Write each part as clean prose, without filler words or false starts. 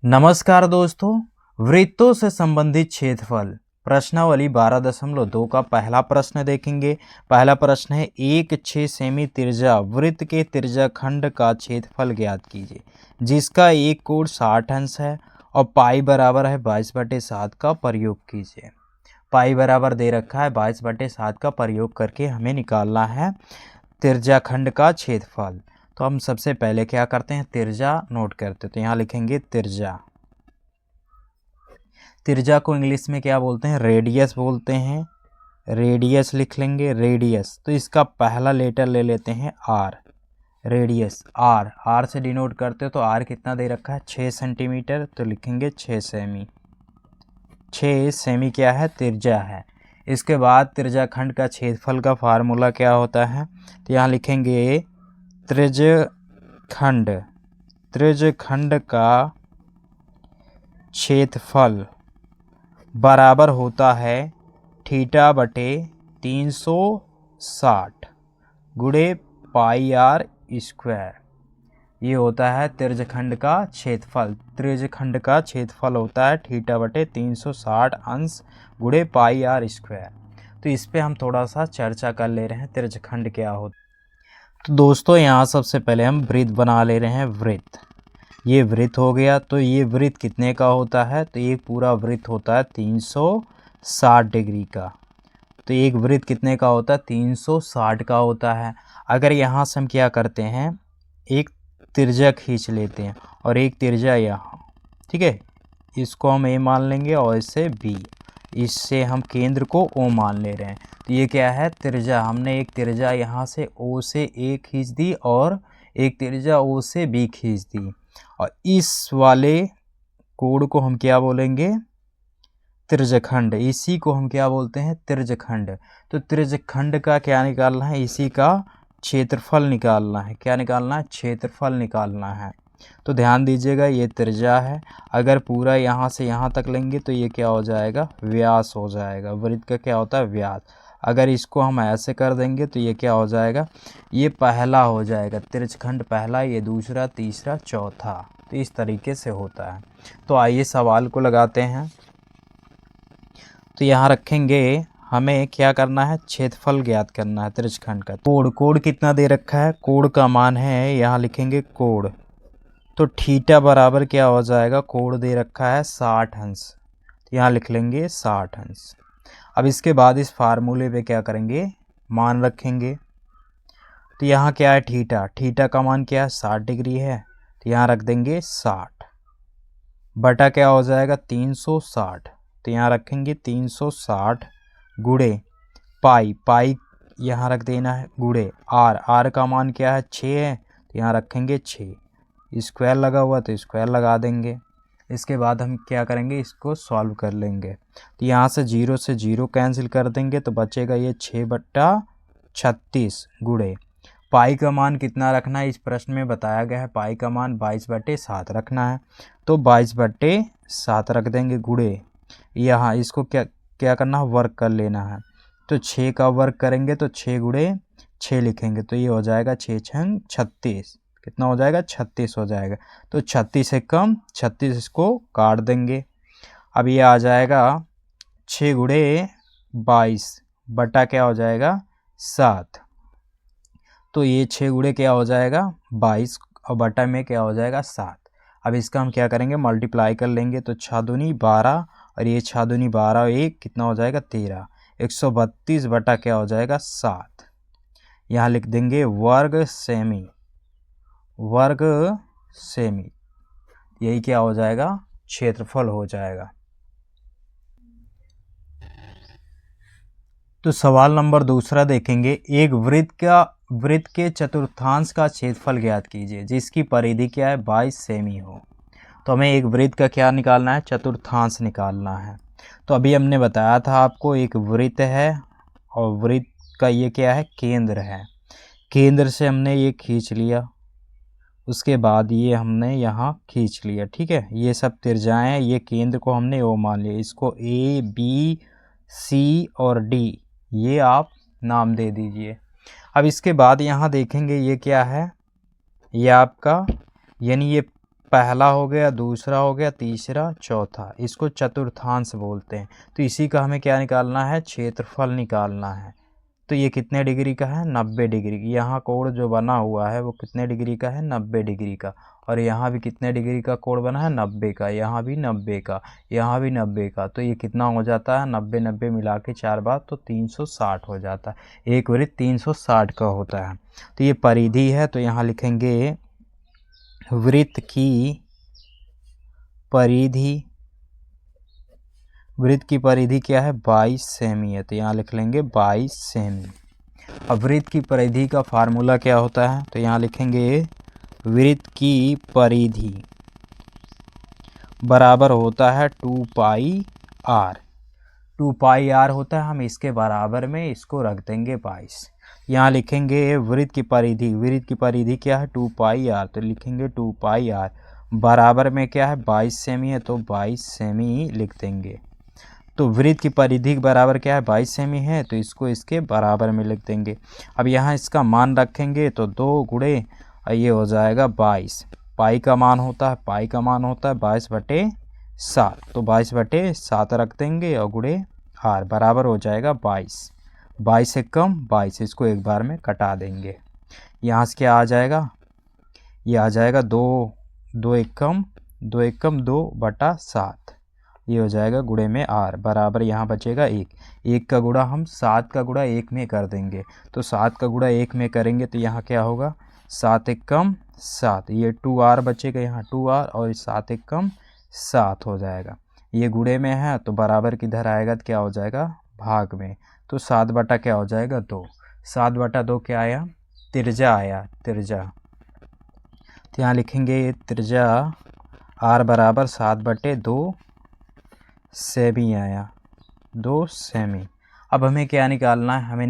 नमस्कार दोस्तों, वृत्तों से संबंधित क्षेत्रफल प्रश्नावली 12.2 का पहला प्रश्न देखेंगे। पहला प्रश्न है 1/6 सेमी त्रिज्या वृत्त के त्रिज्याखंड का क्षेत्रफल ज्ञात कीजिए, जिसका एक कोण 60 अंश है और पाई बराबर है 22/7 का प्रयोग कीजिए। पाई बराबर दे रखा है 22/7 का प्रयोग करके हमें निकालना है त्रिज्याखंड का क्षेत्रफल। तो हम सबसे पहले क्या करते हैं, त्रिज्या नोट करते हैं। तो यहाँ लिखेंगे त्रिज्या। त्रिज्या को इंग्लिश में क्या बोलते हैं, रेडियस बोलते हैं। रेडियस लिख लेंगे, रेडियस। तो इसका पहला लेटर ले लेते हैं आर, रेडियस आर। आर से डिनोट करते हो तो आर कितना दे रखा है 6 सेंटीमीटर, तो लिखेंगे 6 सेमी। 6 सेमी क्या है, त्रिज्या है। इसके बाद त्रिज्याखंड का क्षेत्रफल का फार्मूला क्या होता है, तो यहाँ लिखेंगे त्रिज्याखंड। त्रिज्याखंड का क्षेत्रफल बराबर होता है थीटा बटे 360 गुणे पाई आर स्क्वायर। ये होता है त्रिज्याखंड का क्षेत्रफल। त्रिज्याखंड का क्षेत्रफल होता है थीटा बटे 360 अंश गुणे पाई आर स्क्वायर। तो इस पे हम थोड़ा सा चर्चा कर ले रहे हैं, त्रिज्याखंड क्या होता है। तो दोस्तों यहाँ सबसे पहले हम वृत्त बना ले रहे हैं। वृत्त, ये वृत्त हो गया। तो ये वृत्त कितने का होता है, तो एक पूरा वृत्त होता है 360 डिग्री का। तो एक वृत्त कितने का होता है, 360 का होता है। अगर यहाँ से हम क्या करते हैं, एक त्रिज्या खींच लेते हैं और एक त्रिज्या यहाँ, ठीक है, इसको हम ए मान लेंगे और इससे बी, इससे हम केंद्र को ओ मान ले रहे हैं। तो ये क्या है, त्रिज्या। हमने एक त्रिज्या यहाँ से ओ से ए खींच दी और एक त्रिज्या ओ से बी खींच दी, और इस वाले कोण को हम क्या बोलेंगे, त्रिज्याखंड। इसी को हम क्या बोलते हैं, त्रिज्याखंड। तो त्रिज्याखंड का क्या निकालना है, इसी का क्षेत्रफल निकालना है। क्या निकालना है, क्षेत्रफल निकालना है। तो ध्यान दीजिएगा, ये त्रिज्या है। अगर पूरा यहाँ से यहाँ तक लेंगे तो ये क्या हो जाएगा, व्यास हो जाएगा। वृत्त का क्या होता है, व्यास। अगर इसको हम ऐसे कर देंगे तो ये क्या हो जाएगा, ये पहला हो जाएगा। त्रिज्याखंड पहला, ये दूसरा, तीसरा, चौथा। तो इस तरीके से होता है। तो आइए सवाल को लगाते हैं। तो यहाँ रखेंगे, हमें क्या करना है, क्षेत्रफल ज्ञात करना है त्रिज्याखंड का। कोण कितना दे रखा है, कोण का मान है, यहाँ लिखेंगे कोण। तो थीटा बराबर क्या हो जाएगा, कोण दे रखा है 60 अंश, तो यहाँ लिख लेंगे 60 अंश। अब इसके बाद इस फार्मूले पे क्या करेंगे, मान रखेंगे। तो यहाँ क्या है, थीटा। थीटा का मान क्या है, 60 डिग्री है, तो यहाँ रख देंगे 60 बटा क्या हो जाएगा 360, तो यहाँ रखेंगे 360 गुणे पाई। पाई यहाँ रख देना है, गुणे आर। आर का मान क्या है, 6 है, तो यहाँ रखेंगे 6। स्क्वायर लगा हुआ तो स्क्वायर लगा देंगे। इसके बाद हम क्या करेंगे, इसको सॉल्व कर लेंगे। तो यहाँ से 0 से 0 कैंसिल कर देंगे तो बचेगा ये 6/36 गुणे पाई का मान कितना रखना है, इस प्रश्न में बताया गया है पाई का मान 22/7 रखना है। तो 22/7 रख देंगे गुणे यहाँ, इसको क्या करना है, वर्ग कर लेना है। तो 6 का वर्ग करेंगे तो 6 गुणे 6 लिखेंगे, तो ये हो जाएगा 6 छंग 36। कितना हो जाएगा, 36 हो जाएगा। तो 36 से कम 36, इसको काट देंगे। अब ये आ जाएगा 6 गुणे 22 बटा क्या हो जाएगा 7। तो ये 6 गुणे क्या हो जाएगा 22 और बटा में क्या हो जाएगा 7। अब इसका हम क्या करेंगे, मल्टीप्लाई कर लेंगे। तो 6 दूनी 12 और ये 6 दूनी 12 और 1 कितना हो जाएगा 13। 132 बटा क्या हो जाएगा 7। यहाँ लिख देंगे वर्ग सेमी। वर्ग सेमी, यही क्या हो जाएगा, क्षेत्रफल हो जाएगा। तो सवाल नंबर दूसरा देखेंगे, एक वृत्त के चतुर्थांश का क्षेत्रफल ज्ञात कीजिए, जिसकी परिधि क्या है 22 सेमी हो। तो हमें एक वृत्त का क्या निकालना है, चतुर्थांश निकालना है। तो अभी हमने बताया था आपको, एक वृत्त है और वृत्त का ये क्या है, केंद्र है। केंद्र से हमने ये खींच लिया, उसके बाद ये हमने यहाँ खींच लिया, ठीक है। ये सब त्रिज्याएं हैं, ये केंद्र को हमने ओ मान लिया। इसको ए बी सी और डी ये आप नाम दे दीजिए। अब इसके बाद यहाँ देखेंगे ये क्या है, ये आपका यानी ये पहला हो गया, दूसरा हो गया, तीसरा, चौथा, इसको चतुर्थांश बोलते हैं। तो इसी का हमें क्या निकालना है, क्षेत्रफल निकालना है। तो ये कितने डिग्री का है, 90 डिग्री। यहाँ कोण जो बना हुआ है वो कितने डिग्री का है, 90 डिग्री का। और यहाँ भी कितने डिग्री का कोण बना है, 90 का। यहाँ भी 90 का, यहाँ भी 90 का। तो ये कितना हो जाता है, 90 90 मिला के 4 बार तो 360 हो जाता है। एक वृत्त 360 का होता है। तो ये परिधि है, तो यहाँ लिखेंगे वृत्त की परिधि। वृत्त की परिधि क्या है, 22 सेमी है। तो यहाँ लिख लेंगे 22 सेमी। अब वृत्त की परिधि का फार्मूला क्या होता है, तो यहाँ लिखेंगे वृत्त की परिधि बराबर होता है 2 पाई आर। 2 पाई आर होता है, हम इसके बराबर में इसको रख देंगे 22। यहाँ लिखेंगे वृत्त की परिधि, वृत्त की परिधि क्या है, 2 पाई आर। तो लिखेंगे 2 पाई आर बराबर में क्या है, 22 सेमी है, तो 22 सेमी लिख देंगे। तो वृत्त की परिधि के बराबर क्या है, 22 सेमी है, तो इसको इसके बराबर में लिख देंगे। अब यहाँ इसका मान रखेंगे तो 2 गुणे ये हो जाएगा 22। पाई का मान होता है, पाई का मान होता है 22/7। तो 22/7 रख देंगे और गुणे आर बराबर हो जाएगा 22। 22 से कम 22, इसको एक बार में कटा देंगे। यहाँ से क्या आ जाएगा, ये आ जाएगा 2 एकम 2/7। ये हो जाएगा गुणे में आर बराबर यहाँ बचेगा 1। 1 का गुणा हम 7 का गुणा 1 में कर देंगे। तो 7 का गुणा 1 में करेंगे तो यहाँ क्या होगा, 7 एकम 7। ये 2r बचेगा, यहाँ 2r और 7 एकम 7 हो जाएगा। ये गुणे में है तो बराबर किधर आएगा, तो क्या हो जाएगा, भाग में। तो 7 बटा क्या हो जाएगा, 2। 7/2 क्या आया, त्रिज्या आया, त्रिज्या। तो यहाँ लिखेंगे त्रिज्या r बराबर 7/2 सेमी आया, 2 सेमी। अब हमें क्या निकालना है, हमें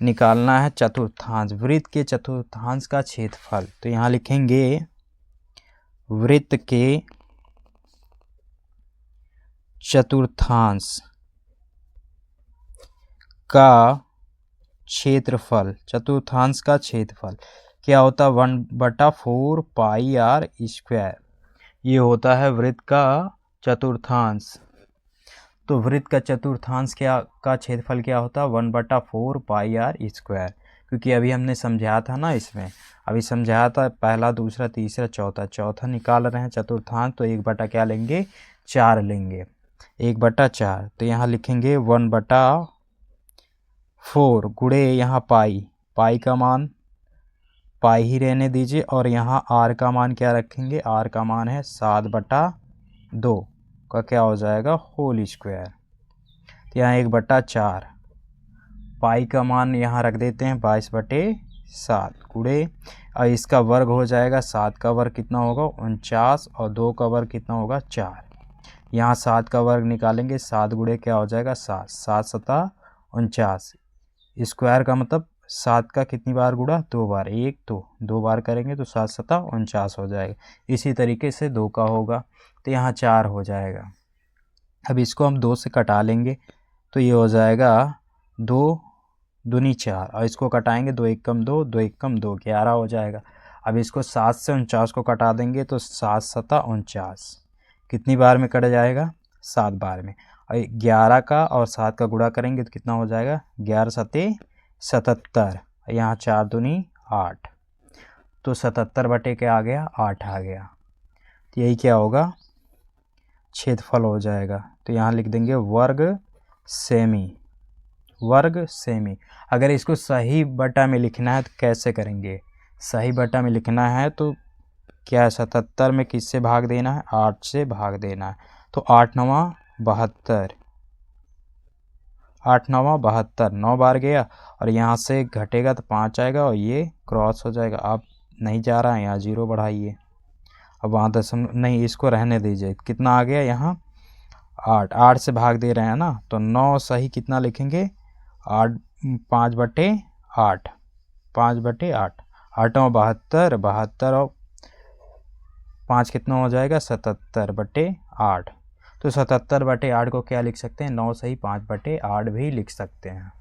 निकालना है चतुर्थांश, वृत्त के चतुर्थांश का क्षेत्रफल। तो यहाँ लिखेंगे वृत्त के चतुर्थांश का क्षेत्रफल, चतुर्थांश का क्षेत्रफल क्या होता है, 1/4 पाई आर स्क्वायर। ये होता है वृत्त का चतुर्थांश। तो वृत्त का चतुर्थांश का क्षेत्रफल क्या होता है, 1/4 पाई आर स्क्वायर। क्योंकि अभी हमने समझाया था ना, इसमें अभी समझाया था पहला, दूसरा, तीसरा, चौथा निकाल रहे हैं चतुर्थांश। तो 1 क्या लेंगे, 4 लेंगे, 1/4। तो यहाँ लिखेंगे 1/4 गुणे यहाँ पाई का मान पाई ही रहने दीजिए, और यहाँ आर का मान क्या रखेंगे, आर का मान है 7/2 का क्या हो जाएगा, होल स्क्वायर। तो यहाँ 1/4 पाई का मान यहाँ रख देते हैं 22/7 गुणे, और इसका वर्ग हो जाएगा, 7 का वर्ग कितना होगा, 49, और 2 का वर्ग कितना होगा, 4। यहाँ 7 का वर्ग निकालेंगे, 7 गुणे क्या हो जाएगा, 7, 7×7 49। स्क्वायर का मतलब 7 का कितनी बार गुणा, 2 बार, 1 2 बार करेंगे तो 7×7 49 हो जाएगा। इसी तरीके से 2 का होगा, तो यहाँ 4 हो जाएगा। अब इसको हम 2 से कटा लेंगे, तो ये हो जाएगा 2 दूनी 4, और इसको कटाएंगे 2 एकम 2, 2 एकम 2, 11 हो जाएगा। अब इसको 7 से 49 को कटा देंगे तो 7×7 49, कितनी बार में कट जाएगा, 7 बार में। और 11 का और 7 का गुणा करेंगे तो कितना हो जाएगा, 11×7 77, यहाँ 4 दूनी 8, तो 77 बटे क्या आ गया, 8 आ गया। तो यही क्या होगा, क्षेत्रफल हो जाएगा। तो यहाँ लिख देंगे वर्ग सेमी, वर्ग सेमी। अगर इसको सही बटा में लिखना है तो कैसे करेंगे, सही बटा में लिखना है तो क्या, 77 में किससे भाग देना है, 8 से भाग देना है। तो 8×9 72, 8×9 72, 9 बार गया, और यहाँ से घटेगा तो 5 आएगा, और ये क्रॉस हो जाएगा। आप नहीं जा रहा है, यहाँ 0 बढ़ाइए, अब वहाँ दशमलव नहीं, इसको रहने दीजिए। कितना आ गया यहाँ, 8 से भाग दे रहे हैं ना, तो 9 सही कितना लिखेंगे, 8 5/8, 5/8, 8×9 72, 72 और 5 कितना हो जाएगा, 77/8। तो 77/8 को क्या लिख सकते हैं, 9 सही 5/8 भी लिख सकते हैं।